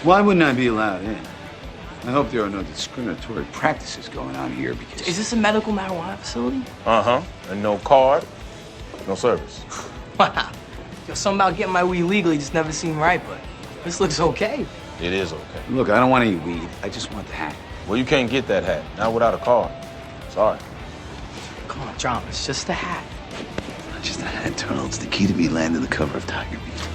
Why wouldn't I be allowed in? I hope there are no discriminatory practices going on here because... Is this a medical marijuana facility? Uh-huh. And no card, no service. Wow. Yo, something about getting my weed legally just never seemed right, but this looks okay. It is okay. Look, I don't want any weed. I just want the hat. Well, you can't get that hat. Not without a card. Sorry. Come on, John, it's just a hat. It's not just a hat, Turtle. It's the key to me landing the cover of Tiger Beat.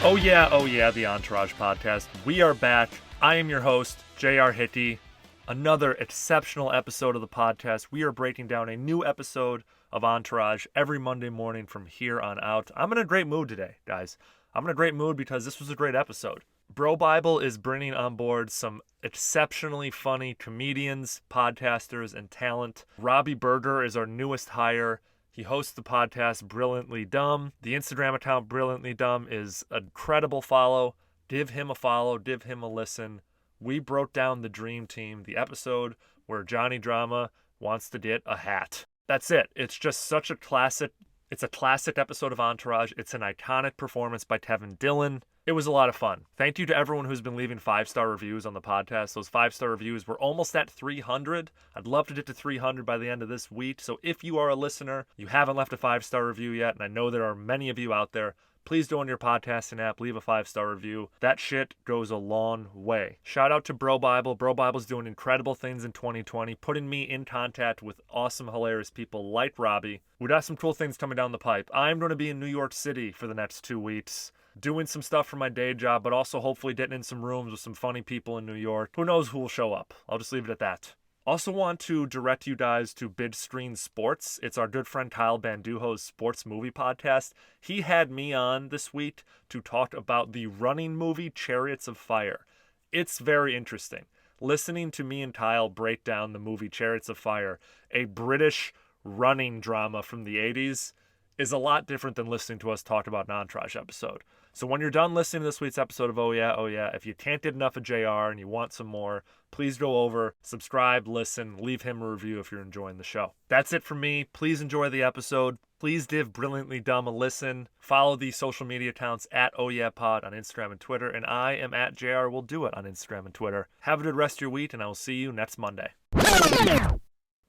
Oh yeah, the Entourage podcast. We are back. I am your host, J.R. Hickey. Another exceptional episode of the podcast. We are breaking down a new episode of Entourage every Monday morning from here on out. I'm in a great mood today, guys. I'm in a great mood because this was a great episode. Bro Bible is bringing on board some exceptionally funny comedians, podcasters, and talent. Robby Berger is our newest hire. He hosts the podcast Brilliantly Dumb. The Instagram account Brilliantly Dumb is a credible follow. Give him a follow. Give him a listen. We broke down the dream team, the episode where Johnny Drama wants to get a hat. That's it. It's just such a classic. It's a classic episode of Entourage. It's an iconic performance by Kevin Dillon. It was a lot of fun. Thank you to everyone who's been leaving 5-star reviews on the podcast. Those 5-star reviews, we're almost at 300. I'd love to get to 300 by the end of this week. So if you are a listener, you haven't left a 5-star review yet, and I know there are many of you out there, please go on your podcasting app, leave a 5-star review. That shit goes a long way. Shout out to Bro Bible. Bro Bible's doing incredible things in 2020, putting me in contact with awesome, hilarious people like Robby. We got some cool things coming down the pipe. I'm going to be in New York City for the next 2 weeks, doing some stuff for my day job, but also hopefully getting in some rooms with some funny people in New York. Who knows who will show up? I'll just leave it at that. Also want to direct you guys to Big Screen Sports. It's our good friend Kyle Banduho's sports movie podcast. He had me on this week to talk about the running movie Chariots of Fire. It's very interesting. Listening to me and Kyle break down the movie Chariots of Fire, a British running drama from the 80s, is a lot different than listening to us talk about an Entourage episode. So when you're done listening to this week's episode of Oh Yeah, if you can't get enough of JR and you want some more, please go over, subscribe, listen, leave him a review if you're enjoying the show. That's it from me. Please enjoy the episode. Please give Brilliantly Dumb a listen. Follow the social media accounts at Oh Yeah Pod on Instagram and Twitter, and I am at JR Will Do It on Instagram and Twitter. Have a good rest of your week, and I will see you next Monday.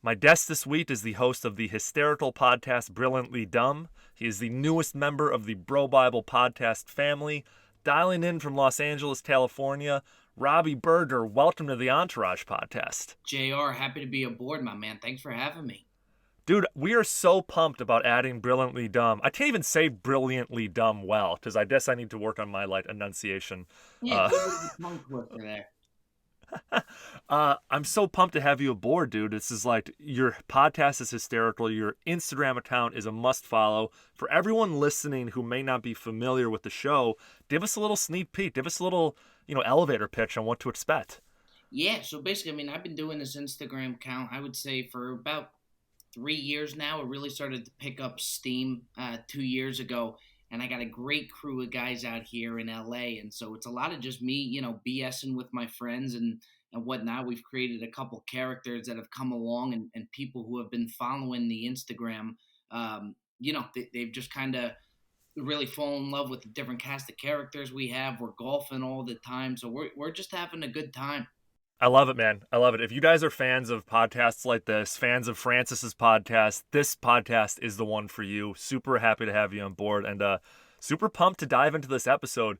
My guest this week is the host of the hysterical podcast Brilliantly Dumb. He is the newest member of the Bro Bible podcast family. Dialing in from Los Angeles, California, Robby Berger. Welcome to the Entourage podcast. JR, happy to be aboard, my man. Thanks for having me. Dude, we are so pumped about adding Brilliantly Dumb. I can't even say Brilliantly Dumb well, because I guess I need to work on my enunciation. Yeah, tongue twister there. I'm so pumped to have you aboard, dude. This is your podcast is hysterical. Your Instagram account is a must follow. For everyone listening who may not be familiar with the show, give us a little sneak peek. Give us a little, elevator pitch on what to expect. Yeah, so basically, I've been doing this Instagram account, I would say, for about 3 years now. It really started to pick up steam 2 years ago. And I got a great crew of guys out here in LA. And so it's a lot of just me, BSing with my friends and whatnot. We've created a couple characters that have come along and people who have been following the Instagram, they've just kind of really fallen in love with the different cast of characters we have. We're golfing all the time. So we're just having a good time. I love it, man. I love it. If you guys are fans of podcasts like this, fans of Francis's podcast, this podcast is the one for you. Super happy to have you on board and super pumped to dive into this episode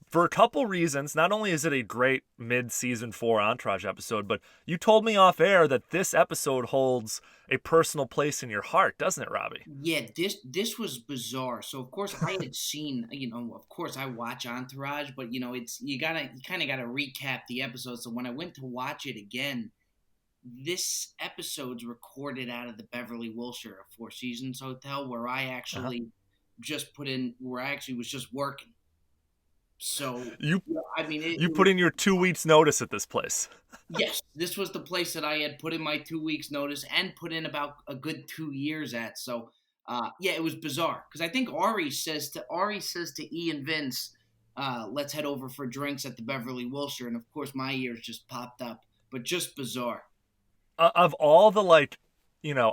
for a couple reasons. Not only is it a great mid-season 4 Entourage episode, but you told me off air that this episode holds a personal place in your heart, doesn't it, Robby? Yeah, this was bizarre. So of course I had seen, of course I watch Entourage, but it's you kind of gotta recap the episode. So when I went to watch it again, this episode's recorded out of the Beverly Wilshire Four Seasons Hotel where I actually where I actually was just working. So you put in your 2 weeks notice at this place. Yes, this was the place that I had put in my 2 weeks notice and put in about a good 2 years at. So it was bizarre because I think Ari says to E and Vince, let's head over for drinks at the Beverly Wilshire, and of course my ears just popped up, but just bizarre. Of all the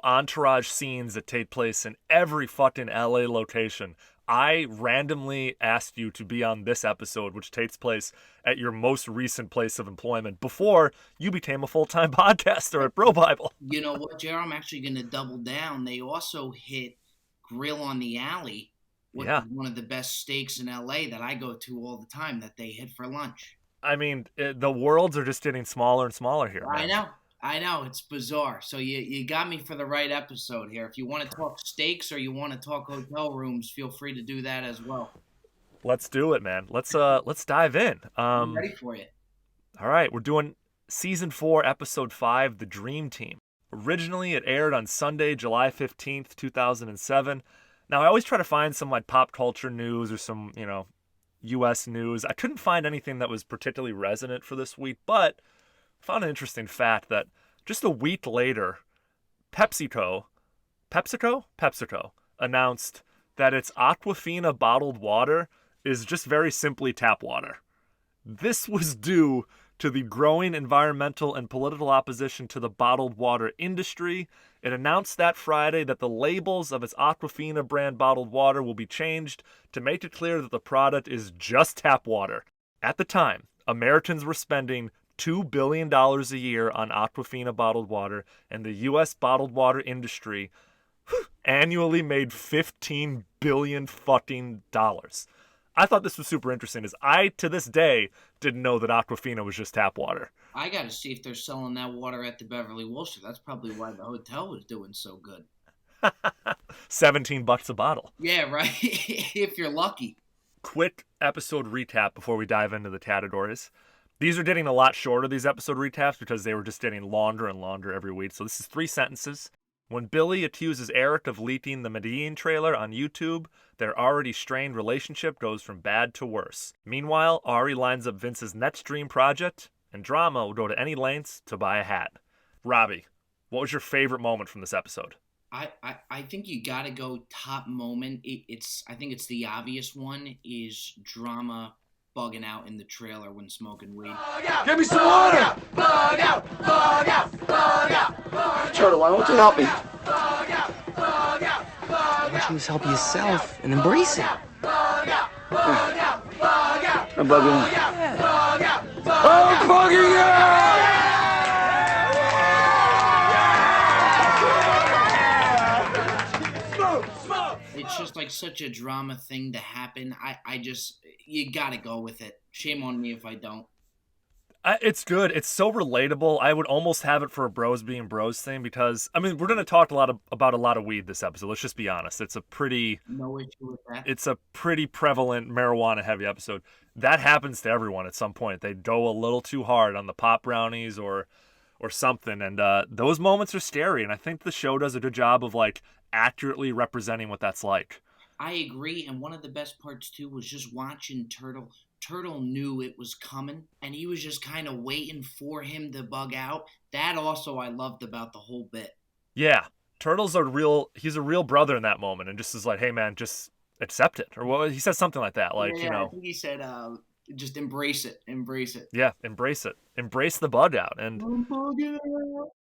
Entourage scenes that take place in every fucking LA location, I randomly asked you to be on this episode, which takes place at your most recent place of employment before you became a full-time podcaster at Bro Bible. You know what, Jared? I'm actually going to double down. They also hit Grill on the Alley, which is one of the best steaks in LA that I go to all the time that they hit for lunch. I mean, the worlds are just getting smaller and smaller here, man. I know. It's bizarre. So you got me for the right episode here. If you want to talk steaks or you want to talk hotel rooms, feel free to do that as well. Let's do it, man. Let's dive in. I'm ready for you. All right, we're doing Season 4, Episode 5, The Dream Team. Originally, it aired on Sunday, July 15th, 2007. Now, I always try to find some like pop culture news or some, U.S. news. I couldn't find anything that was particularly resonant for this week, but I found an interesting fact that just a week later, PepsiCo announced that its Aquafina bottled water is just very simply tap water. This was due to the growing environmental and political opposition to the bottled water industry. It announced that Friday that the labels of its Aquafina brand bottled water will be changed to make it clear that the product is just tap water. At the time, Americans were spending $2 billion a year on Aquafina bottled water, and the U.S. bottled water industry annually made $15 billion fucking dollars. I thought this was super interesting, as I, to this day, didn't know that Aquafina was just tap water. I got to see if they're selling that water at the Beverly Wilshire. That's probably why the hotel was doing so good. $17 a bottle. Yeah, right. If you're lucky. Quick episode recap before we dive into the categories. These are getting a lot shorter, these episode recaps, because they were just getting longer and longer every week. So this is 3 sentences. When Billy accuses Eric of leaking the Medellin trailer on YouTube, their already strained relationship goes from bad to worse. Meanwhile, Ari lines up Vince's next dream project, and drama will go to any lengths to buy a hat. Robby, what was your favorite moment from this episode? I think you got to go top moment. I think it's the obvious one is drama bugging out in the trailer when smoking weed. Give me some water! Bug out! Bug out! Bug out! Bug out! Turtle, why don't you help me? Bug out! Bug out! Bug Why don't out! you just help yourself and embrace it? Bug out! Bug out! Bug out! I'm bugging Bug out. out! Bug out! I'm bugging out! It's just like such a drama thing to happen. You got to go with it. Shame on me if I don't. It's good. It's so relatable. I would almost have it for a bros being bros thing because, I mean, we're going to talk about a lot of weed this episode. Let's just be honest. It's a pretty... No issue with that. It's a pretty prevalent marijuana-heavy episode. That happens to everyone at some point. They go a little too hard on the pop brownies or something, and those moments are scary, and I think the show does a good job of, like, accurately representing what that's like. I agree, and one of the best parts, too, was just watching Turtle. Turtle knew it was coming, and he was just kind of waiting for him to bug out. That also I loved about the whole bit. Yeah, Turtle's he's a real brother in that moment, and just is like, hey, man, just accept it. Or what he said something like that, like, I think he said, just embrace it. Embrace it. Yeah, embrace it. Embrace the bug out. And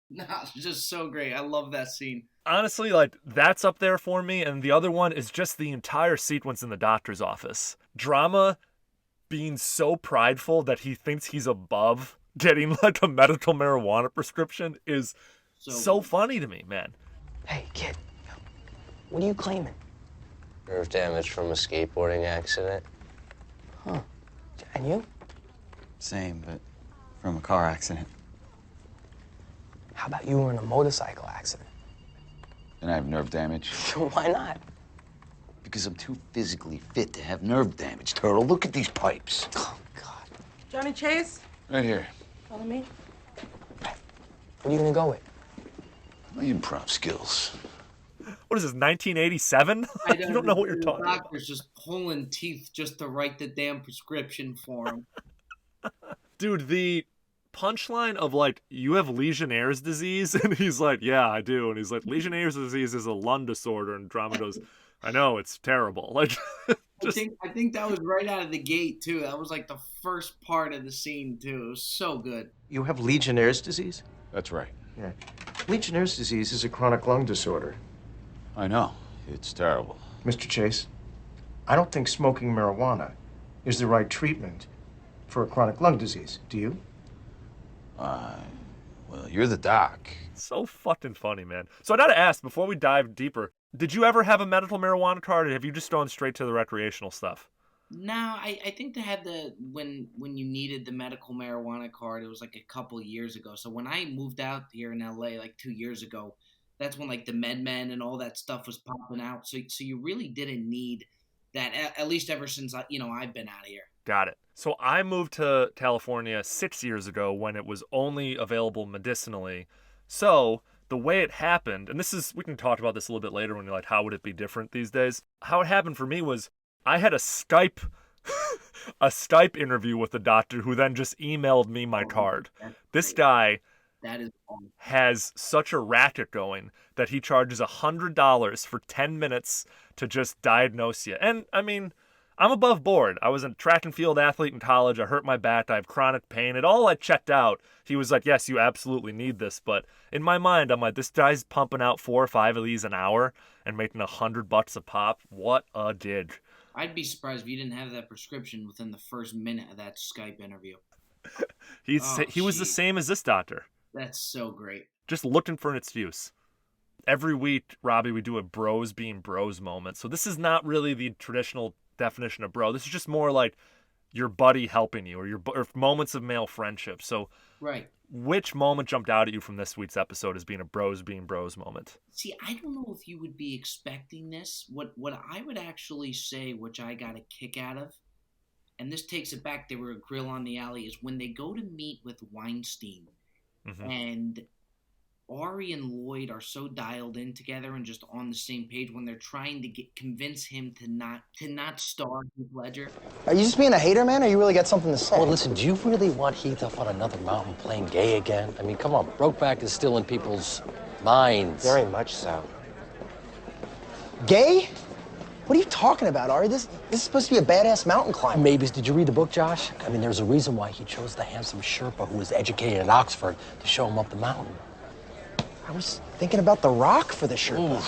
No, it's just so great. I love that scene. honestly, like, that's up there for me, and the other one is just the entire sequence in the doctor's office. Drama being so prideful that he thinks he's above getting, like, a medical marijuana prescription is so funny to me, man. Hey, kid, what are you claiming? Nerve damage from a skateboarding accident. Huh. And you? Same, but from a car accident. How about you were in a motorcycle accident? And I have nerve damage. Why not? Because I'm too physically fit to have nerve damage, Turtle. Look at these pipes. Oh, God. Johnny Chase, Right here. follow me. What are you gonna go with? My improv skills. What is this, 1987? I You don't know what you're talking The about. doctor's just pulling teeth just to write the damn prescription for him. Dude, the punchline of, like, you have Legionnaire's disease, and he's like, yeah, I do. And he's like, Legionnaire's disease is a lung disorder, and Drama goes, I know, it's terrible. Like, just... I think that was right out of the gate, too. That was like the first part of the scene, too. It was so good. You have Legionnaire's disease? That's right. Yeah. Legionnaire's disease is a chronic lung disorder. I know. It's terrible. Mr. Chase, I don't think smoking marijuana is the right treatment for a chronic lung disease. Do you? Well, you're the doc. So fucking funny, man. So I gotta ask, before we dive deeper, did you ever have a medical marijuana card, or have you just gone straight to the recreational stuff? No, I think they had when you needed the medical marijuana card, it was like a couple years ago. So when I moved out here in LA like 2 years ago, that's when like the MedMen and all that stuff was popping out. So you really didn't need that, at least ever since I've been out of here. Got it. So I moved to California 6 years ago when it was only available medicinally. So the way it happened, and we can talk about this a little bit later when you're like, how would it be different these days? How it happened for me was I had a Skype interview with the doctor who then just emailed me my card. This guy has such a racket going that he charges $100 for 10 minutes to just diagnose you. And I mean, I'm above board. I was a track and field athlete in college. I hurt my back. I have chronic pain. It all like checked out. He was like, yes, you absolutely need this. But in my mind, I'm like, this guy's pumping out 4 or 5 of these an hour and making $100 a pop. What a dig. I'd be surprised if you didn't have that prescription within the first minute of that Skype interview. He was the same as this doctor. That's so great. Just looking for an excuse. Every week, Robby, we do a bros being bros moment. So this is not really the traditional definition of bro. This is just more like your buddy helping you, or moments of male friendship. So right. Which moment jumped out at you from this week's episode as being a bros being bros moment? See, I don't know if you would be expecting this. What I would actually say, which I got a kick out of, and this takes it back, they were a grill on the alley, is when they go to meet with Weinstein, and Ari and Lloyd are so dialed in together and just on the same page when they're trying to convince him to not star Heath Ledger. Are you just being a hater, man, or you really got something to say? Well, listen, do you really want Heath up on another mountain playing gay again? I mean, come on, Brokeback is still in people's minds. Very much so. Gay? What are you talking about, Ari? This is supposed to be a badass mountain climber. Maybe. Did you read the book, Josh? I mean, there's a reason why he chose the handsome Sherpa who was educated at Oxford to show him up the mountain. I was thinking about The Rock for the Sherpa.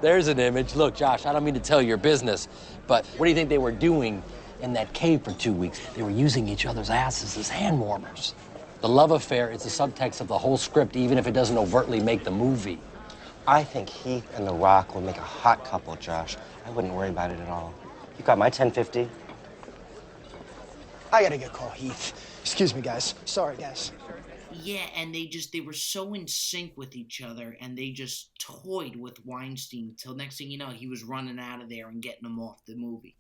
There's an image. Look, Josh, I don't mean to tell your business, but what do you think they were doing in that cave for 2 weeks? They were using each other's asses as hand warmers. The love affair is the subtext of the whole script, even if it doesn't overtly make the movie. I think Heath and The Rock would make a hot couple, Josh. I wouldn't worry about it at all. You got my 1050? I gotta get call Heath. Excuse me, guys. Sorry, guys. Yeah, and they were so in sync with each other, and they just toyed with Weinstein till next thing you know, he was running out of there and getting him off the movie.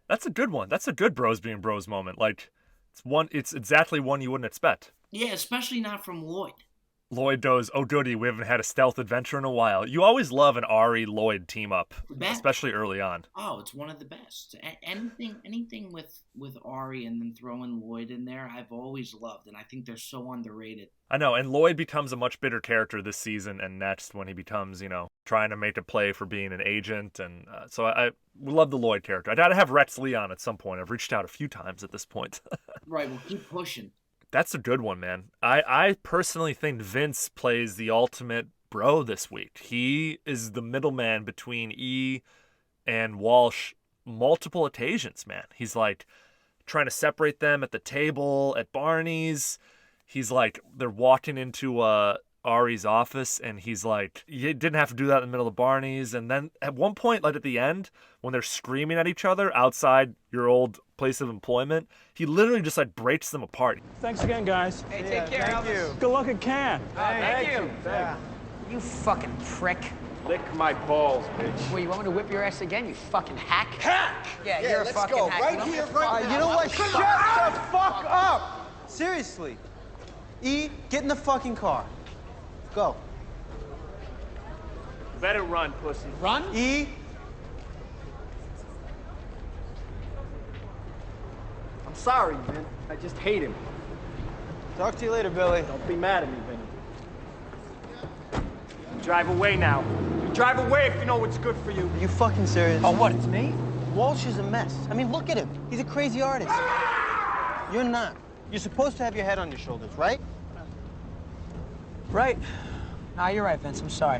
That's a good one. That's a good bros being bros moment. Like, it's exactly one you wouldn't expect. Yeah, especially not from Lloyd. Lloyd goes, oh goody, we haven't had a stealth adventure in a while. You always love an Ari-Lloyd team up, especially early on. Oh, it's one of the best. Anything with Ari and then throwing Lloyd in there, I've always loved, and I think they're so underrated. I know, and Lloyd becomes a much bitter character this season and next when he becomes, trying to make a play for being an agent, and so I love the Lloyd character. I gotta have Rex Lee on at some point. I've reached out a few times at this point. Right, we'll keep pushing. That's a good one, man. I personally think Vince plays the ultimate bro this week. He is the middleman between E and Walsh multiple occasions, man. He's like trying to separate them at the table at Barney's. He's like, they're walking into Ari's office, and he's like, you didn't have to do that in the middle of Barney's. And then at one point, like at the end, when they're screaming at each other outside your old place of employment, he literally just like breaks them apart. Thanks again, guys. Hey, take care. Thank you. Good luck at Cannes. Thank you. You fucking prick. Lick my balls, bitch. Well, you want me to whip your ass again, you fucking hack? Hack! Yeah, you're a fucking go. hack. Right here, right now. You know what? Shut the fuck up! Seriously. E, get in the fucking car. Go. Better run, pussy. Run? E. I'm sorry, man. I just hate him. Talk to you later, Billy. Don't be mad at me, Vinny. Drive away now. Drive away if you know what's good for you. Are you fucking serious? Oh, what, it's me? Walsh is a mess. I mean, look at him. He's a crazy artist. You're not. You're supposed to have your head on your shoulders, right? Right. Nah, you're right, Vince. I'm sorry.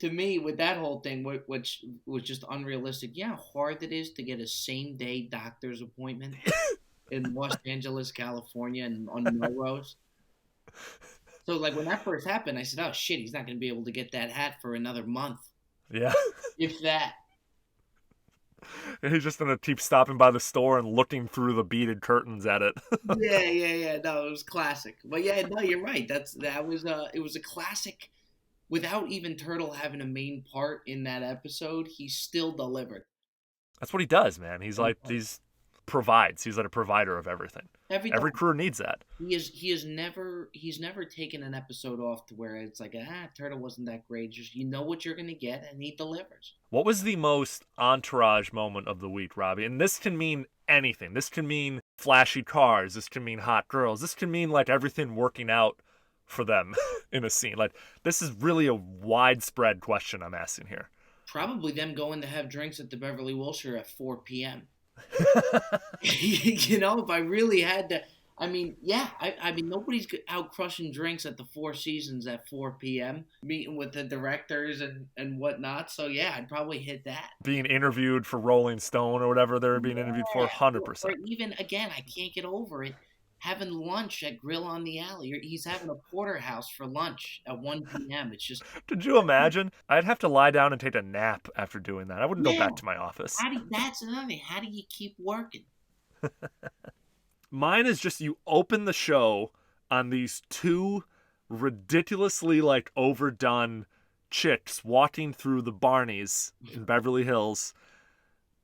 to me, with that whole thing, which was just unrealistic, you know how hard it is to get a same-day doctor's appointment in Los Angeles, California, and on Melrose? So, like, when that first happened, I said, oh, shit, he's not going to be able to get that hat for another month. Yeah. If that. He's just going to keep stopping by the store and looking through the beaded curtains at it. Yeah. No, it was classic. But, yeah, no, you're right. It was a classic. Without even Turtle having a main part in that episode, he still delivered. That's what he does, man. He's provides. He's like a provider of everything. Every crew needs that. He's never taken an episode off to where it's like, Turtle wasn't that great. Just you know what you're gonna get, and he delivers. What was the most Entourage moment of the week, Robbie? And this can mean anything. This can mean flashy cars. This can mean hot girls. This can mean like everything working out for them in a scene. Like, this is really a widespread question I'm asking here. Probably them going to have drinks at the Beverly Wilshire at 4 p.m. You know, if I really had to, I mean, nobody's out crushing drinks at the Four Seasons at 4 p.m., meeting with the directors and whatnot. So, yeah, I'd probably hit that. Being interviewed for Rolling Stone or whatever they were being interviewed for, 100%. Or even, again, I can't get over it, having lunch at Grill on the Alley. He's having a porterhouse for lunch at 1 p.m. It's just... Did you imagine? I'd have to lie down and take a nap after doing that. I wouldn't go back to my office. That's another thing. How do you keep working? Mine is just you open the show on these two ridiculously, like, overdone chicks walking through the Barneys in Beverly Hills.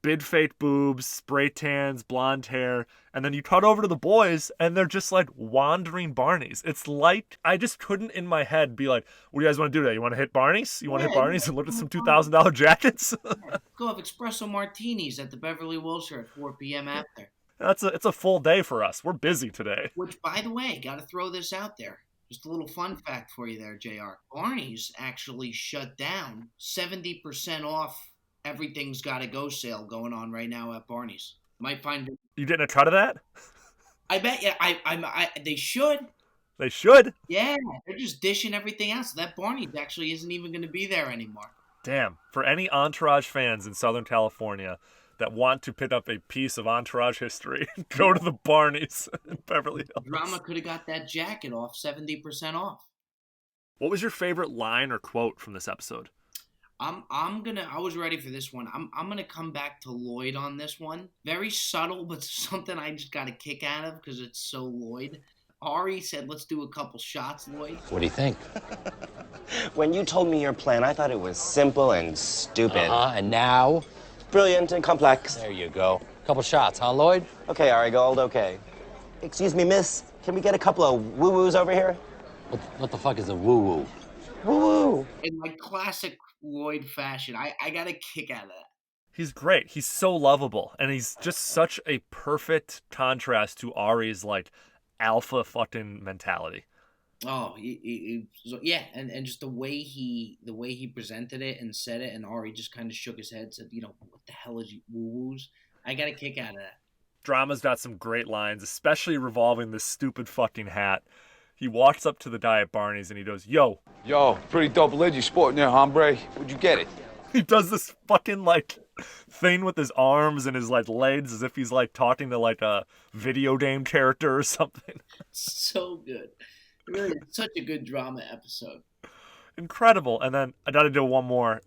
Big fake boobs, spray tans, blonde hair, and then you cut over to the boys, and they're just like wandering Barneys. It's like, I just couldn't in my head be like, what do you guys want to do today? You want to hit Barneys? You want to hit Barneys and look at some $2,000 jackets? Go have espresso martinis at the Beverly Wilshire at 4 p.m. after. It's a full day for us. We're busy today. Which, by the way, got to throw this out there. Just a little fun fact for you there, JR. Barney's actually shut down 70% off. Everything's Gotta Go sale going on right now at Barney's. Might find it. You getting a cut of that? I bet you. They should. They should? Yeah, they're just dishing everything out. So that Barney's actually isn't even going to be there anymore. Damn. For any Entourage fans in Southern California that want to pick up a piece of Entourage history, go to the Barney's in Beverly Hills. Drama could have got that jacket off 70% off. What was your favorite line or quote from this episode? I was ready for this one. I'm gonna come back to Lloyd on this one. Very subtle, but something I just got a kick out of because it's so Lloyd. Ari said, let's do a couple shots, Lloyd. What do you think? When you told me your plan, I thought it was simple and stupid. And now? Brilliant and complex. There you go. Couple shots, huh, Lloyd? Okay, Ari Gold, okay. Excuse me, miss. Can we get a couple of woo-woos over here? What the fuck is a woo-woo? Woo-woo. In like classic Lloyd fashion, I got a kick out of that. He's great. He's so lovable. And he's just such a perfect contrast to Ari's, like, alpha fucking mentality. Oh, yeah, and just the way he presented it and said it, and Ari just kind of shook his head, said, what the hell is woo-woos? I got a kick out of that. Drama's got some great lines, especially revolving this stupid fucking hat. He walks up to the guy at Barney's and he goes, Yo, pretty dope lid you sporting there, hombre. Where'd you get it? He does this fucking, like, thing with his arms and his, like, legs as if he's, like, talking to, like, a video game character or something. So good. Really, such a good drama episode. Incredible. And then I gotta do one more.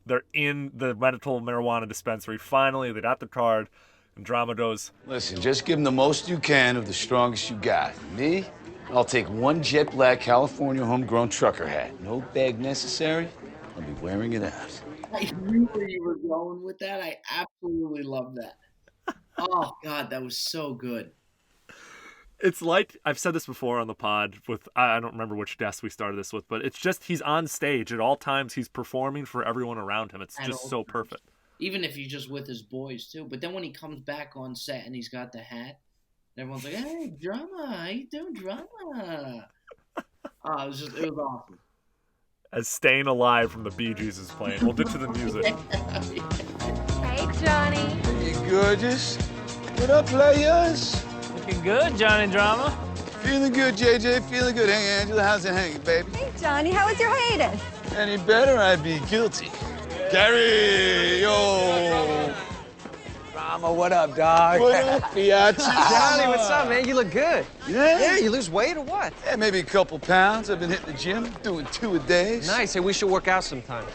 They're in the medical marijuana dispensary. Finally, they got the card, and Drama goes, Listen, just give them the most you can of the strongest you got. Me, I'll take one jet black California homegrown trucker hat. No bag necessary. I'll be wearing it out. I knew where you were going with that. I absolutely love that. Oh, God, that was so good. It's like, I've said this before on the pod with, I don't remember which guest we started this with, but it's just, he's on stage at all times. He's performing for everyone around him. It's just so perfect. Even if he's just with his boys, too. But then when he comes back on set and he's got the hat, everyone's like, hey, Drama, how you doing, Drama? It was awesome. As Staying Alive from the Bee Gees is playing. We'll get to the music. Hey, Johnny. Hey, gorgeous. What up, players? Looking good, Johnny Drama. Feeling good, JJ. Feeling good. Hey, Angela, how's it hanging, baby? Hey, Johnny, how was your hiatus? Any better, I'd be guilty. Gary, yo. Drama, what up, dog? What up, Biatch? Johnny, what's up, man? You look good. Yeah? Yeah, you lose weight or what? Yeah, maybe a couple pounds. I've been hitting the gym, doing 2 a day. Nice. Hey, we should work out sometime.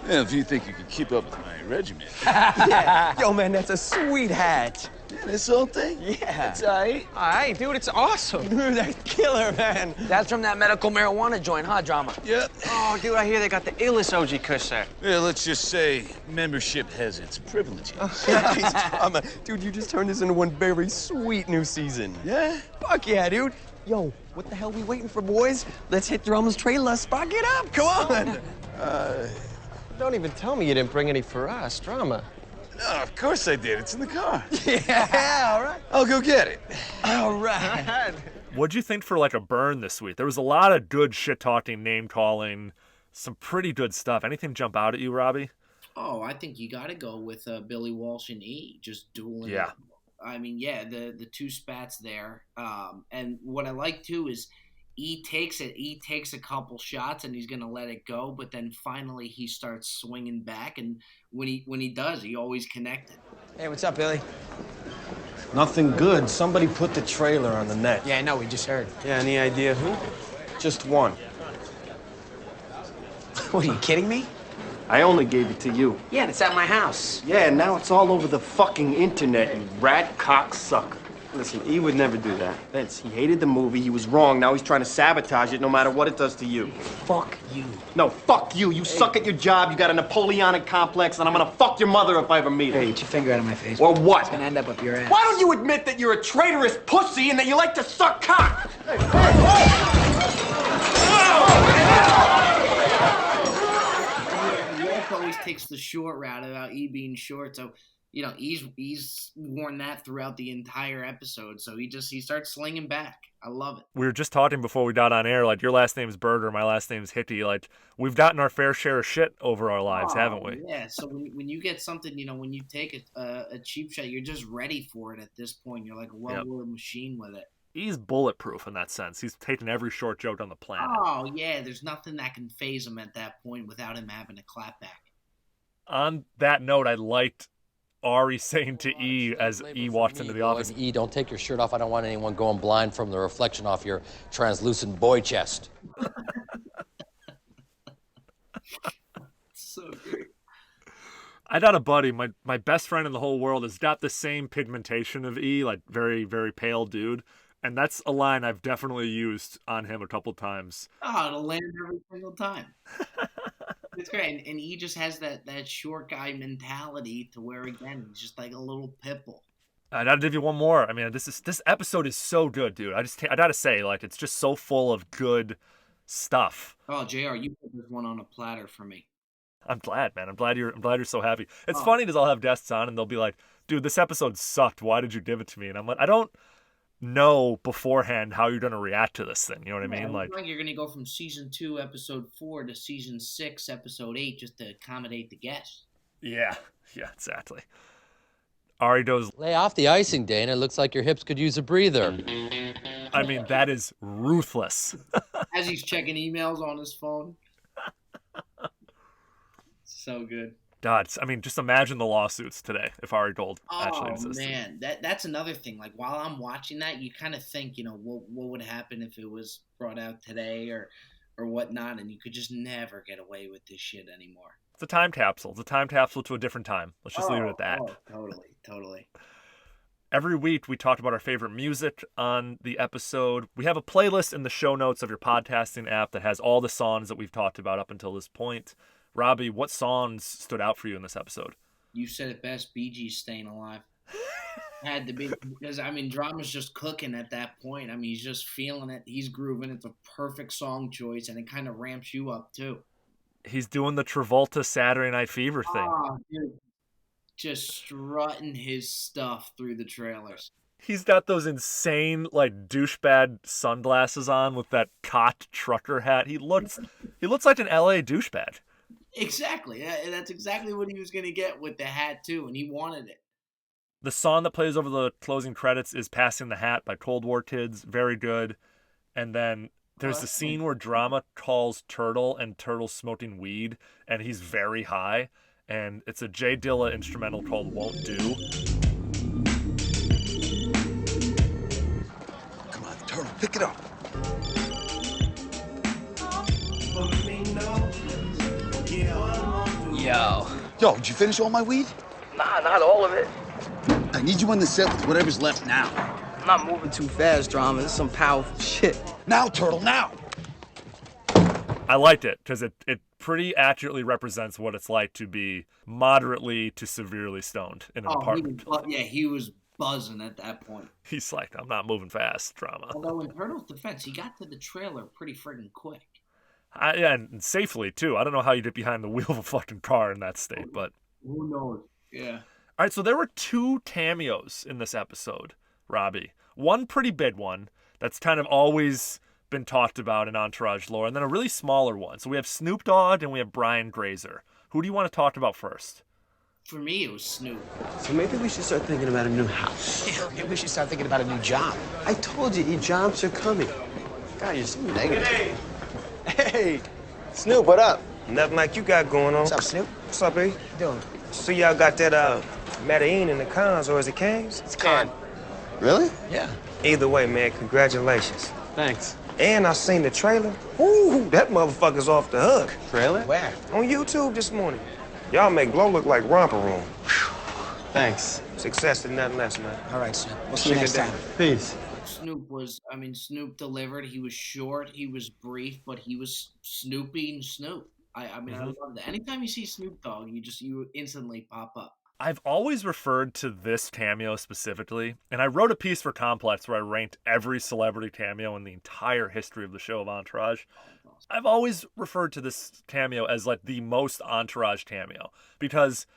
Yeah, if you think you can keep up with my regimen. Yeah. Yo, man, that's a sweet hat. Yeah, this whole thing? Yeah. It's all right. All right, dude, it's awesome. Dude, that's killer, man. That's from that medical marijuana joint, huh, Drama? Yep. Oh, dude, I hear they got the illest OG Kush there. Yeah, let's just say membership has its privileges. Drama. Dude, you just turned this into one very sweet new season. Yeah? Fuck yeah, dude. Yo, what the hell we waiting for, boys? Let's hit Drama's trailer. Spark it up. Come on. Don't even tell me you didn't bring any for us, Drama. No, of course I did. It's in the car. Yeah, all right. I'll go get it. All right. What'd you think for like a burn this week? There was a lot of good shit talking, name calling, some pretty good stuff. Anything jump out at you, Robby? Oh, I think you got to go with Billy Walsh and E, just dueling. Yeah. I mean, yeah, the two spats there. And what I like too is E takes it. E takes a couple shots and he's gonna let it go, but then finally he starts swinging back, and when he does, he always connected. Hey, what's up, Billy? Nothing good. Somebody put the trailer on the net. Yeah, I know. We just heard. Yeah, any idea who? Just one. What, are you kidding me? I only gave it to you. Yeah, and it's at my house. Yeah, and now it's all over the fucking internet, you rat cocksucker. Listen, E would never do that. Vince, he hated the movie. He was wrong. Now he's trying to sabotage it no matter what it does to you. Fuck you. No, fuck you. You suck at your job. You got a Napoleonic complex, and I'm gonna fuck your mother if I ever meet her. Hey, get your finger out of my face. Or what? It's gonna end up your ass. Why don't you admit that you're a traitorous pussy and that you like to suck cock? Wolf always takes the short route about E being short, so you know he's worn that throughout the entire episode. So he starts slinging back. I love it. We were just talking before we got on air, like your last name's Berger, my last name's Hitty. Like we've gotten our fair share of shit over our lives, haven't we? Yeah. So when you get something, when you take a cheap shot, you're just ready for it at this point. You're like a well-oiled machine with it. He's bulletproof in that sense. He's taken every short joke on the planet. Oh yeah, there's nothing that can phase him at that point without him having a clap back. On that note, I liked Ari saying to E as E walks into the office, E, don't take your shirt off. I don't want anyone going blind from the reflection off your translucent boy chest. So great. I got a buddy, my best friend in the whole world, has got the same pigmentation of E, like very, very pale dude. And that's a line I've definitely used on him a couple times. Oh, it'll land every single time. It's great. And he just has that short guy mentality to where, again, he's just like a little pipple. I gotta give you one more. I mean, this episode is so good, dude. I gotta say, like, it's just so full of good stuff. Oh, JR, you put this one on a platter for me. I'm glad, man. I'm glad you're so happy. It's funny because I'll have guests on and they'll be like, dude, this episode sucked. Why did you give it to me? And I'm like, I don't know beforehand how you're gonna react to this thing. You know what I mean? Like you're gonna go from season 2, episode 4 to season 6, episode 8, just to accommodate the guests. Yeah, exactly. Ari goes, lay off the icing, Dana. It looks like your hips could use a breather. I mean, that is ruthless. As he's checking emails on his phone. So good. God, I mean, just imagine the lawsuits today if Ari Gold actually existed. Oh, man. That's another thing. Like, while I'm watching that, you kind of think, what would happen if it was brought out today or whatnot, and you could just never get away with this shit anymore. It's a time capsule. It's a time capsule to a different time. Let's just leave it at that. Oh, totally. Every week, we talk about our favorite music on the episode. We have a playlist in the show notes of your podcasting app that has all the songs that we've talked about up until this point. Robby, what songs stood out for you in this episode? You said it best, Bee Gees, Staying Alive. Had to be, because, I mean, Drama's just cooking at that point. I mean, he's just feeling it. He's grooving. It's a perfect song choice, and it kind of ramps you up, too. He's doing the Travolta Saturday Night Fever thing. Oh, dude. Just strutting his stuff through the trailers. He's got those insane, like, douchebag sunglasses on with that cot trucker hat. He looks like an LA douchebag. Exactly. That's exactly what he was going to get with the hat, too, and he wanted it. The song that plays over the closing credits is Passing the Hat by Cold War Kids. Very good. And then there's the scene where Drama calls Turtle and Turtle's smoking weed, and he's very high. And it's a Jay Dilla instrumental called Won't Do. Come on, Turtle, pick it up. Yo, did you finish all my weed? Nah, not all of it. I need you on the set with whatever's left now. I'm not moving too fast, Drama. This is some powerful shit. Now, Turtle, now! I liked it because it pretty accurately represents what it's like to be moderately to severely stoned in an apartment. He was buzzing at that point. He's like, I'm not moving fast, Drama. Although in Turtle's defense, he got to the trailer pretty friggin' quick. Yeah, and safely, too. I don't know how you get behind the wheel of a fucking car in that state, but... Who knows? Yeah. All right, so there were 2 cameos in this episode, Robby. One pretty big one that's kind of always been talked about in Entourage lore, and then a really smaller one. So we have Snoop Dogg and we have Brian Grazer. Who do you want to talk about first? For me, it was Snoop. So maybe we should start thinking about a new house. Yeah, maybe we should start thinking about a new job. I told you, your jobs are coming. God, you're so negative. Hey, Snoop, what up? Nothing like you got going on. What's up, Snoop? What's up, B? What you doing? So y'all got that, Medellin in the cons, or is it Caves? It's Con. Really? Yeah. Either way, man, congratulations. Thanks. And I seen the trailer. Ooh, that motherfucker's off the hook. Trailer? Where? On YouTube this morning. Y'all make Glow look like Romper Room. Thanks. Success and nothing less, man. All right, Snoop. We'll see you next time. Peace. Snoop delivered. He was short, he was brief, but he was Snoopy and Snoop. I love that. Anytime you see Snoop Dogg, you instantly pop up. I've always referred to this cameo specifically, and I wrote a piece for Complex where I ranked every celebrity cameo in the entire history of the show of Entourage. I've always referred to this cameo as like the most Entourage cameo because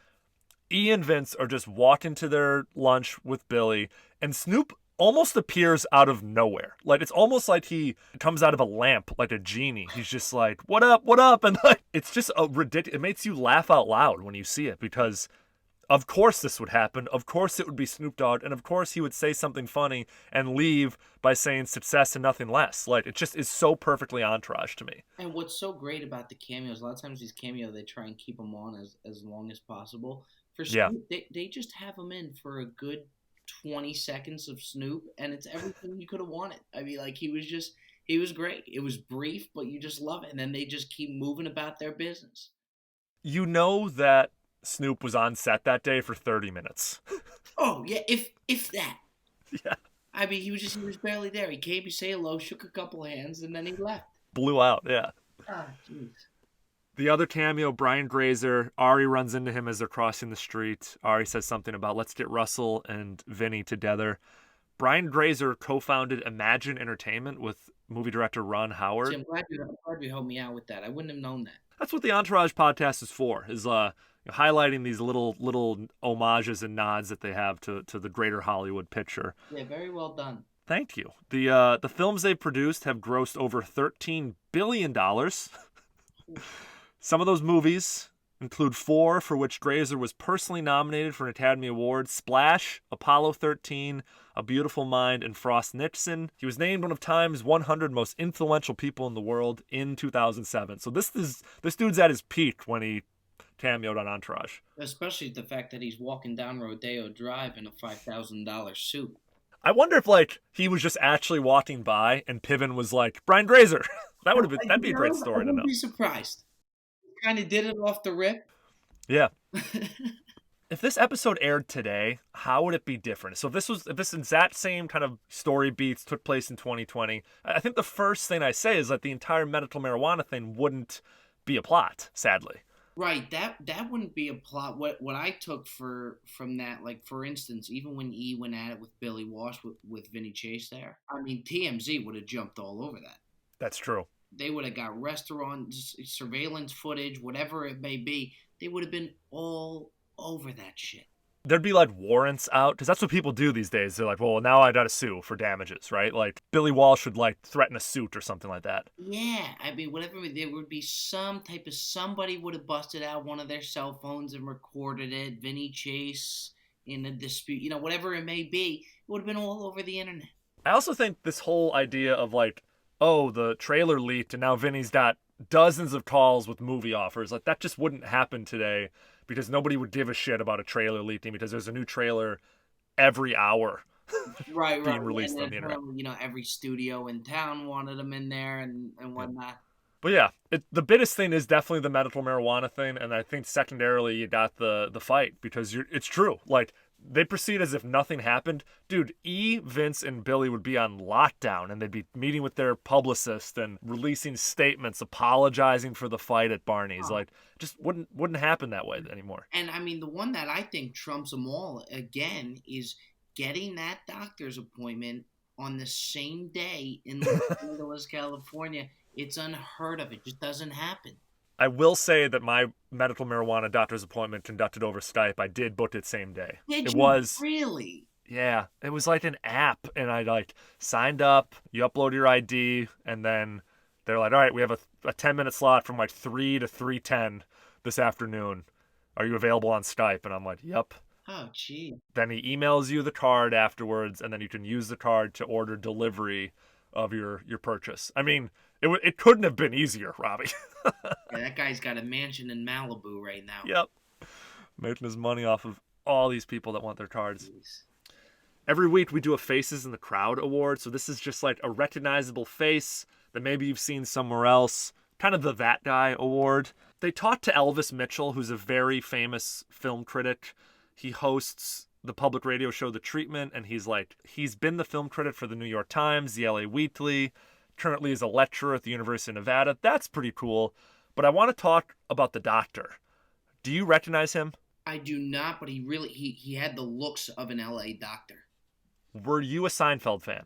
E and Vince are just walking to their lunch with Billy, and Snoop almost appears out of nowhere. Like, it's almost like he comes out of a lamp, like a genie. He's just like, what up, what up? And like, it's just a ridiculous, it makes you laugh out loud when you see it because of course this would happen. Of course it would be Snoop Dogg. And of course he would say something funny and leave by saying success and nothing less. Like, it just is so perfectly Entourage to me. And what's so great about the cameos, a lot of times these cameos, they try and keep them on as long as possible. For Snoop, they just have them in for a good 20 seconds of Snoop, and it's everything you could have wanted. I mean, like, he was great. It was brief, but you just love it. And then they just keep moving about their business. You know that Snoop was on set that day for 30 minutes. Oh, yeah, if that. Yeah. I mean, he was barely there. He came, he said hello, shook a couple hands, and then he left. Blew out, yeah. Ah, jeez. The other cameo, Brian Grazer, Ari runs into him as they're crossing the street. Ari says something about, let's get Russell and Vinny together. Brian Grazer co-founded Imagine Entertainment with movie director Ron Howard. See, I'm glad you helped me out with that. I wouldn't have known that. That's what the Entourage podcast is for, is highlighting these little homages and nods that they have to the greater Hollywood picture. Yeah, very well done. Thank you. The films they've produced have grossed over $13 billion. Some of those movies include 4 for which Grazer was personally nominated for an Academy Award: Splash, Apollo 13, A Beautiful Mind, and Frost Nixon. He was named one of Time's 100 most influential people in the world in 2007. So this dude's at his peak when he cameoed on Entourage. Especially the fact that he's walking down Rodeo Drive in a $5,000 suit. I wonder if he was just actually walking by and Piven was like, Brian Grazer. That'd be a great story to know. I wouldn't be surprised. Kind of did it off the rip. Yeah. If this episode aired today, how would it be different? So if this exact same kind of story beats took place in 2020, I think the first thing I say is that the entire medical marijuana thing wouldn't be a plot, sadly. Right, that wouldn't be a plot. What I took from that, like, for instance, even when E went at it with Billy Walsh with Vinny Chase there, I mean, TMZ would have jumped all over that. That's true. They would have got restaurants, surveillance footage, whatever it may be. They would have been all over that shit. There'd be like warrants out, because that's what people do these days. They're like, well, now I gotta sue for damages, right? Like Billy Walsh would like threaten a suit or something like that. Yeah, I mean, whatever. There would be somebody would have busted out one of their cell phones and recorded it. Vinny Chase, in a dispute, whatever it may be, it would have been all over the internet. I also think this whole idea of like, oh, the trailer leaked and now Vinny's got dozens of calls with movie offers, like that just wouldn't happen today because nobody would give a shit about a trailer leaking because there's a new trailer every hour right, being released and on the internet. Every studio in town wanted them in there and whatnot. But yeah, the biggest thing is definitely the medical marijuana thing, and I think secondarily you got the fight because it's true. Like, they proceed as if nothing happened. Dude, Vince, and Billy would be on lockdown, and they'd be meeting with their publicist and releasing statements, apologizing for the fight at Barney's. Like, just wouldn't happen that way anymore. And I mean, the one that I think trumps them all again is getting that doctor's appointment on the same day in Los Angeles, California. It's unheard of. It just doesn't happen. I will say that my medical marijuana doctor's appointment conducted over Skype, I did book it same day. Did you really? Yeah, it was like an app, and I like signed up, you upload your ID, and then they're like, all right, we have a 10-minute slot from like 3 to 3:10 this afternoon. Are you available on Skype? And I'm like, yep. Oh, gee. Then he emails you the card afterwards, and then you can use the card to order delivery of your purchase. I mean, it couldn't have been easier, Robby. Yeah, that guy's got a mansion in Malibu right now. Yep. Making his money off of all these people that want their cards. Jeez. Every week we do a Faces in the Crowd award, so this is just like a recognizable face that maybe you've seen somewhere else. Kind of the That Guy award. They talked to Elvis Mitchell, who's a very famous film critic. He hosts the public radio show The Treatment, and he's been the film critic for the New York Times, the LA Weekly, currently is a lecturer at the University of Nevada. That's pretty cool. But I want to talk about the doctor. Do you recognize him? I do not, but he had the looks of an LA doctor. Were you a Seinfeld fan?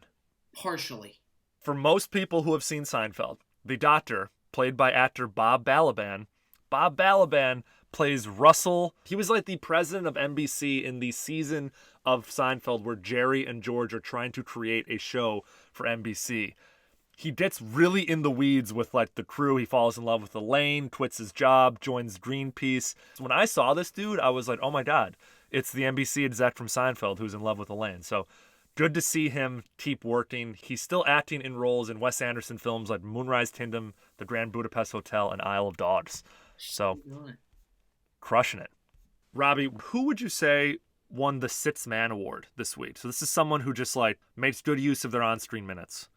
Partially. For most people who have seen Seinfeld, the doctor, played by actor Bob Balaban plays Russell. He was like the president of NBC in the season of Seinfeld where Jerry and George are trying to create a show for NBC. He gets really in the weeds with like the crew. He falls in love with Elaine, quits his job, joins Greenpeace. So when I saw this dude, I was like, oh my God, it's the NBC exec from Seinfeld who's in love with Elaine. So good to see him keep working. He's still acting in roles in Wes Anderson films like Moonrise Kingdom, The Grand Budapest Hotel, and Isle of Dogs. So crushing it. Robby, who would you say won the Sixth Man Award this week? So this is someone who just like makes good use of their on-screen minutes.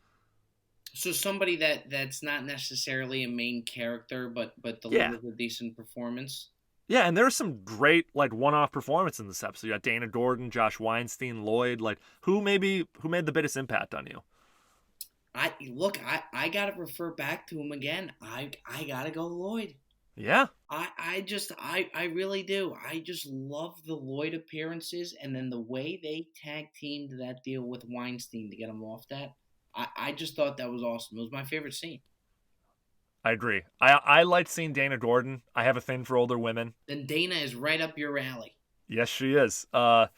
So somebody that's not necessarily a main character, but delivers a decent performance. Yeah, and there's some great like one-off performance in this episode. You got Dana Gordon, Josh Weinstein, Lloyd. Like who made the biggest impact on you? I gotta refer back to him again. I gotta go Lloyd. Yeah. I really do. I just love the Lloyd appearances, and then the way they tag teamed that deal with Weinstein to get him off that. I just thought that was awesome. It was my favorite scene. I agree. I liked seeing Dana Gordon. I have a thing for older women. Then Dana is right up your alley. Yes, she is. I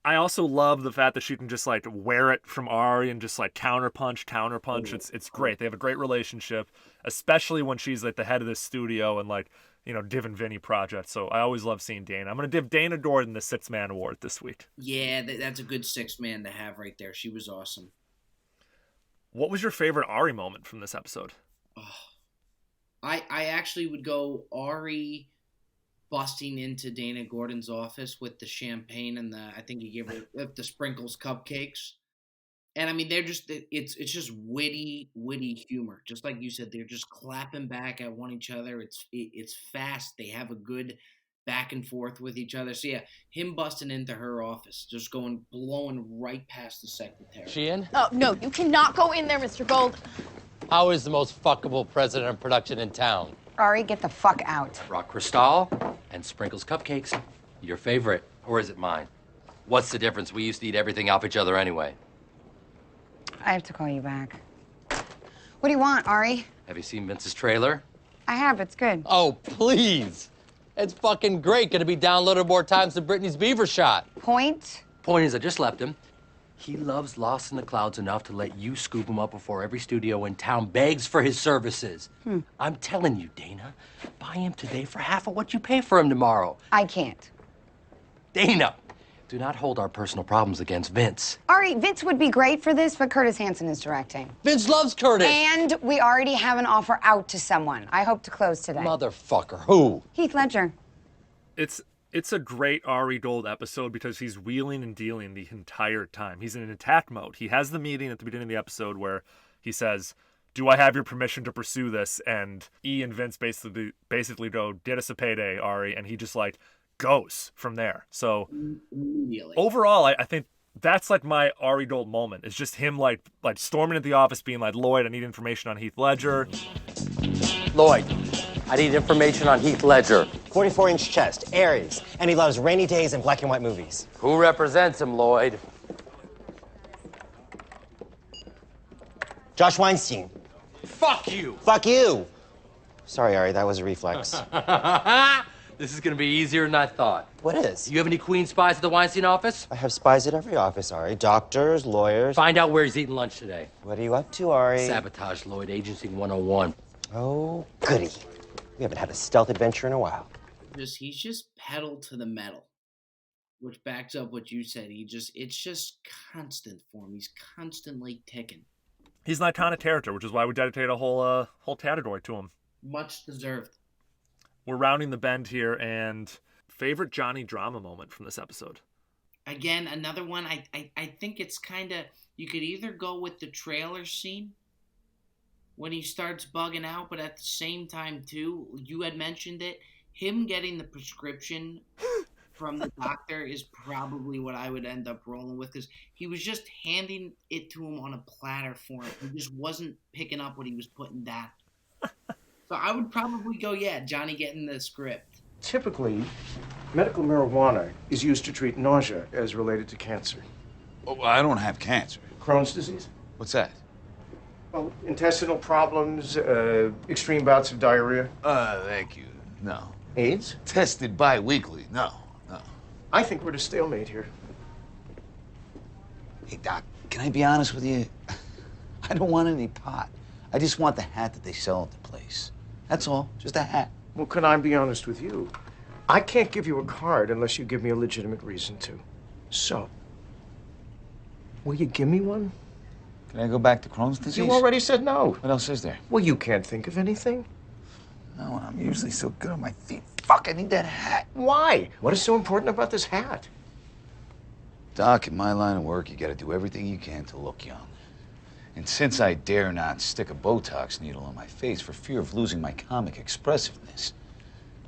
also love the fact that she can just like wear it from Ari and just like counterpunch. It's great. They have a great relationship, especially when she's like the head of the studio and like, Div and Vinny project. So I always love seeing Dana. I'm going to give Dana Gordon the Sixth Man Award this week. Yeah, that's a good sixth man to have right there. She was awesome. What was your favorite Ari moment from this episode? Oh, I actually would go Ari busting into Dana Gordon's office with the champagne and I think he gave her the sprinkles cupcakes. And I mean, it's just witty humor. Just like you said, they're just clapping back at one another. It's fast. They have a good back and forth with each other. So yeah, him busting into her office, just blowing right past the secretary. She in? Oh, no, you cannot go in there, Mr. Gold. How is the most fuckable president of production in town? Ari, get the fuck out. Rock Cristal and Sprinkles Cupcakes. Your favorite, or is it mine? What's the difference? We used to eat everything off each other anyway. I have to call you back. What do you want, Ari? Have you seen Vince's trailer? I have, it's good. Oh, please. It's fucking great. Gonna be downloaded more times than Britney's Beaver shot. Point is, I just left him. He loves Lost in the Clouds enough to let you scoop him up before every studio in town begs for his services. I'm telling you, Dana, buy him today for half of what you pay for him tomorrow. I can't. Dana, Do not hold our personal problems against Vince. Ari, Vince would be great for this, but Curtis Hanson is directing. Vince loves Curtis. And we already have an offer out to someone. I hope to close today. Motherfucker, who? Heath Ledger. It's a great Ari Gold episode because he's wheeling and dealing the entire time. He's in an attack mode. He has the meeting at the beginning of the episode where he says, "Do I have your permission to pursue this?" And E and Vince basically go, "Get us a payday, Ari," and he just like goes from there. So overall, I think that's like my Ari Gold moment. It's just him like storming at the office, being like, "Lloyd, I need information on Heath Ledger." Lloyd, I need information on Heath Ledger. 44-inch chest, Aries, and he loves rainy days and black and white movies. Who represents him, Lloyd? Josh Weinstein. Fuck you! Fuck you! Sorry, Ari, that was a reflex. This is gonna be easier than I thought. What is? You have any queen spies at the Weinstein office? I have spies at every office, Ari. Doctors, lawyers. Find out where he's eating lunch today. What are you up to, Ari? Sabotage, Lloyd. Agency 101. Oh, goody. We haven't had a stealth adventure in a while. He's just pedal to the metal, which backs up what you said. It's just constant for him. He's constantly ticking. He's an iconic character, which is why we dedicate a whole category to him. Much deserved. We're rounding the bend here, and favorite Johnny drama moment from this episode. Again, another one. I think it's kind of, you could either go with the trailer scene when he starts bugging out, but at the same time too, you had mentioned it, him getting the prescription from the doctor is probably what I would end up rolling with, because he was just handing it to him on a platter for him. He just wasn't picking up what he was putting down. So I would probably go, Johnny getting the script. Typically, medical marijuana is used to treat nausea as related to cancer. Oh, I don't have cancer. Crohn's disease? What's that? Well, intestinal problems, extreme bouts of diarrhea. Thank you. No. AIDS? Tested bi-weekly. No. I think we're at a stalemate here. Hey, Doc, can I be honest with you? I don't want any pot. I just want the hat that they sell at the place. That's all. Just a hat. Well, can I be honest with you? I can't give you a card unless you give me a legitimate reason to. So, will you give me one? Can I go back to Crohn's disease? You already said no. What else is there? Well, you can't think of anything. No, I'm usually so good on my feet. Fuck, I need that hat. Why? What is so important about this hat? Doc, in my line of work, you gotta do everything you can to look young. And since I dare not stick a Botox needle on my face for fear of losing my comic expressiveness,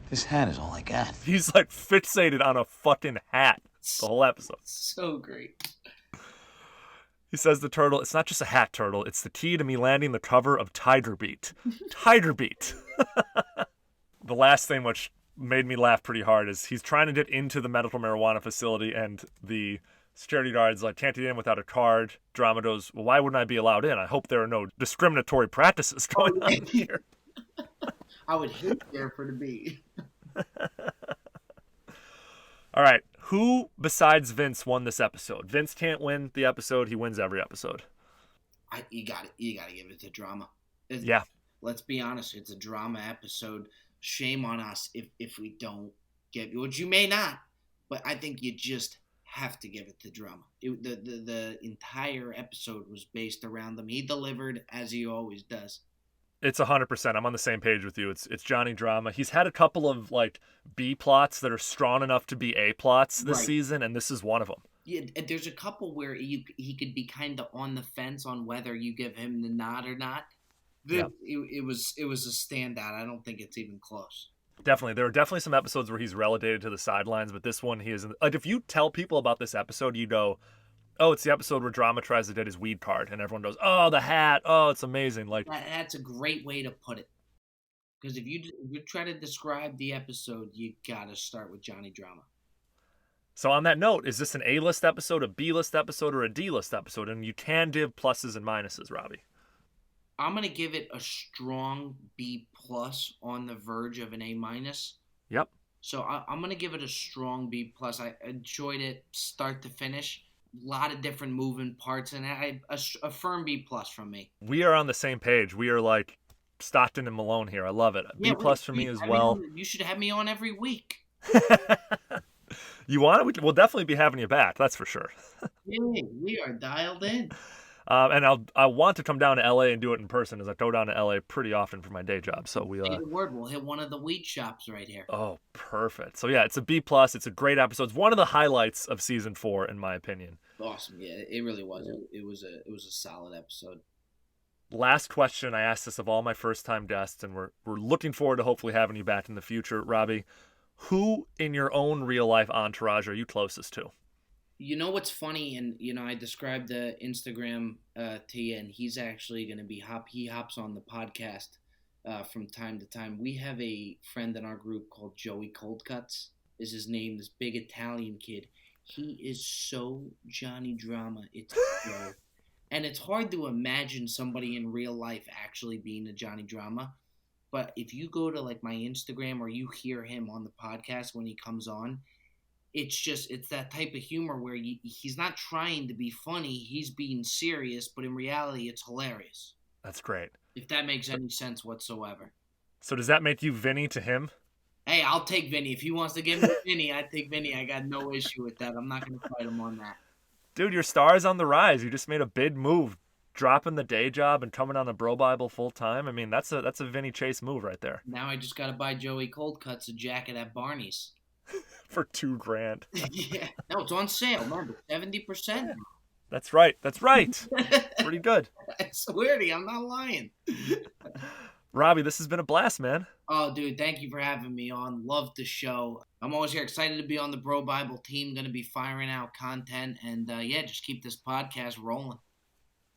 this hat is all I got. He's like fixated on a fucking hat the whole episode. So great. He says the turtle, it's not just a hat, turtle. It's the key to me landing the cover of Tiger Beat. Tiger Beat. The last thing which made me laugh pretty hard is he's trying to get into the medical marijuana facility, and the security guard's like, can't get in without a card. Drama goes, well, why wouldn't I be allowed in? I hope there are no discriminatory practices going on here. I would hate there for to be. All right. Who besides Vince won this episode? Vince can't win the episode. He wins every episode. You got to give it to drama. Yeah. Let's be honest. It's a drama episode. Shame on us if we don't get, which you may not, but I think you just have to give it to drama. The entire episode was based around them. He delivered as he always does. It's 100%. I'm on the same page with you. It's Johnny drama. He's had a couple of like B plots that are strong enough to be A plots this season, and this is one of them. Yeah, there's a couple where he could be kind of on the fence on whether you give him the nod or not. It was a standout. I don't think it's even close. Definitely. There are definitely some episodes where he's relegated to the sidelines, but this one he isn't. Like if you tell people about this episode, you go, oh, it's the episode where Drama tries to get his weed card, and everyone goes, oh, the hat, oh, it's amazing. Like that's a great way to put it. Because if you try to describe the episode, you gotta start with Johnny Drama. So on that note, is this an A-list episode, a B-list episode, or a D-list episode? And you can give pluses and minuses, Robby. I'm gonna give it a strong B+ on the verge of an A-. Yep. So I'm gonna give it a strong B+. I enjoyed it start to finish. A lot of different moving parts, and a firm B+ from me. We are on the same page. We are like Stockton and Malone here. I love it. B+ for me as well. You should have me on every week. You want it? We'll definitely be having you back. That's for sure. Yeah, we are dialed in. And I want to come down to LA and do it in person, as I go down to LA pretty often for my day job. So we Say the word, we'll hit one of the weed shops right here. Oh, perfect. So yeah, it's a B+. It's a great episode. It's one of the highlights of season 4, in my opinion. Awesome. Yeah, it really was. It was a solid episode. Last question. I asked this of all my first-time guests, and we're looking forward to hopefully having you back in the future. Robby, who in your own real-life entourage are you closest to? You know what's funny, and I described the Instagram to you, and he's actually going to be he hops on the podcast from time to time. We have a friend in our group called Joey Coldcuts, is his name. This big Italian kid. He is so Johnny Drama. It's and it's hard to imagine somebody in real life actually being a Johnny Drama. But if you go to like my Instagram or you hear him on the podcast when he comes on, it's that type of humor where he's not trying to be funny, he's being serious, but in reality it's hilarious. That's great. If that makes any sense whatsoever. So does that make you Vinny to him? Hey, I'll take Vinny. If he wants to give me Vinny, I take Vinny. I got no issue with that. I'm not going to fight him on that. Dude, your star is on the rise. You just made a big move, dropping the day job and coming on the Bro Bible full time. I mean, that's a Vinny Chase move right there. Now I just got to buy Joey Coldcuts a jacket at Barney's. For $2,000. Yeah. No, it's on sale. Remember, 70%. That's right. Pretty good. I swear to you, I'm not lying. Robby, this has been a blast, man. Oh, dude, thank you for having me on. Love the show. I'm always here, excited to be on the Bro Bible team. Going to be firing out content. And, just keep this podcast rolling.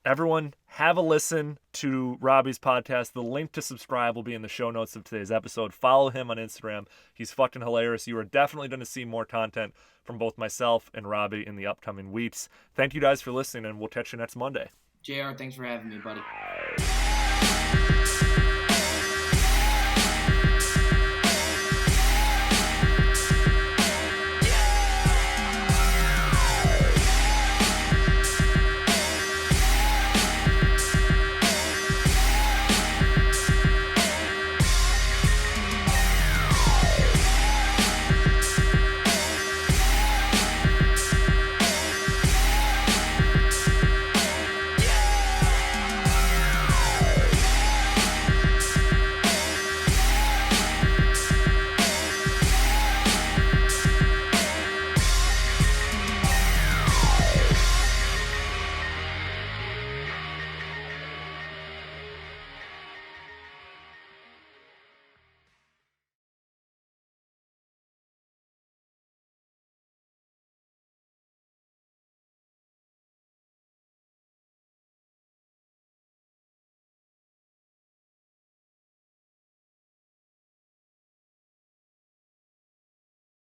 Everyone, have a listen to Robby's podcast. The link to subscribe will be in the show notes of today's episode. Follow him on Instagram. He's fucking hilarious. You are definitely going to see more content from both myself and Robby in the upcoming weeks. Thank you guys for listening, and we'll catch you next Monday. JR, thanks for having me, buddy.